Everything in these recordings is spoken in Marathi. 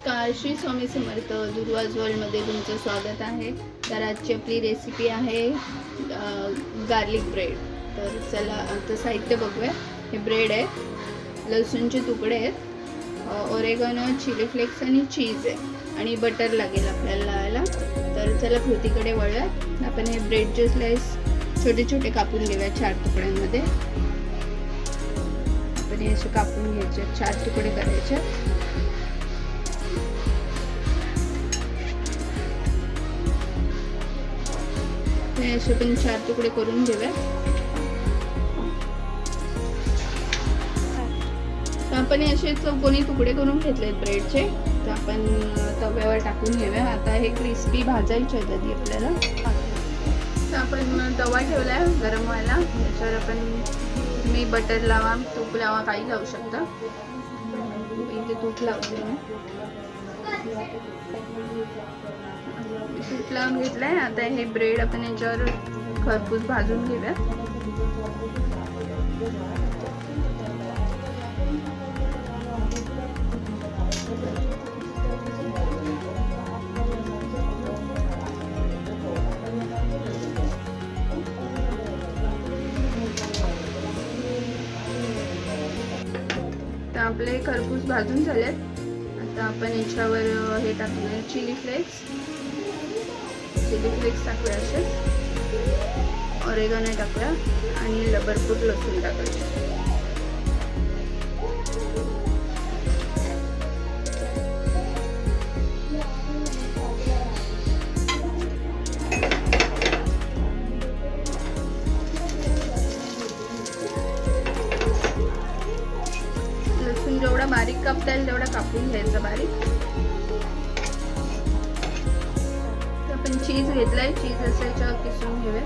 नमस्कार, श्री स्वामी समर्थ. दुर्वाज वर्ल्डमध्ये तुमचं स्वागत आहे. तर आजची आपली रेसिपी आहे गार्लिक ब्रेड. तर चला आता साहित्य बघूया. हे ब्रेड आहे, लसूणचे तुकडे आहेत, ओरेगानो, चिली फ्लेक्स आणि चीज आहे आणि बटर लागेल आपल्याला लावायला. तर चला कृतीकडे वळूया. आपण हे ब्रेडचे स्लाइस छोटे छोटे कापून घेऊया 4 तुकड्यांमध्ये. आपण हे असे कापून घ्यायचे, 4 तुकडे करायचे. असे पण 4 तुकडे करून घेऊया. तर आपण असे चौकोनी तुकडे करून घेतलेत ब्रेडचे. तर आपण तव्यावर टाकून घेऊया. आता हे क्रिस्पी भाजायचे आहेत आधी आपल्याला. तर आपण तवा ठेवलाय गरम व्हायला. याच्यावर आपण तुम्ही बटर लावा, तूप लावा, काही लावू शकता. इथे तूप लावते मी. तूप लावून घेतलंय. आता हे ब्रेड आपण याच्यावर खरपूस भाजून घेऊया. तर आपले खरपूस भाजून झालेत. आता आपण याच्यावर हे टाकूया चिली फ्लेक्स टाकूया, असे ओरेगानो टाकूया आणि भरपूर लसूण टाकायचे. लसूण जेवढा बारीक कापता येईल तेवढा कापून घ्यायचा बारीक. आपण चीज घेतलाय, चीज असं याच्यावर किसून घेऊया.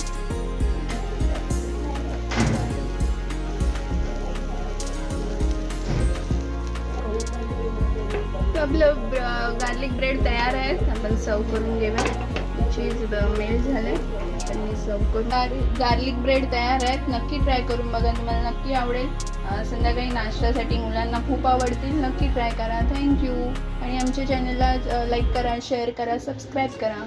तर आपलं गार्लिक ब्रेड तयार आहे. आपण सर्व करून घेऊया. चीज मेल्ट झाले. आपण मी सर्व करून गार्लिक ब्रेड तयार आहेत. नक्की ट्राय करून बघा, तुम्हाला नक्की आवडेल. संध्याकाळी नाश्त्यासाठी मुलांना खूप आवडतील. नक्की ट्राय करा. थँक्यू. आणि आमच्या चॅनलला लाईक करा, शेअर करा, सबस्क्राईब करा.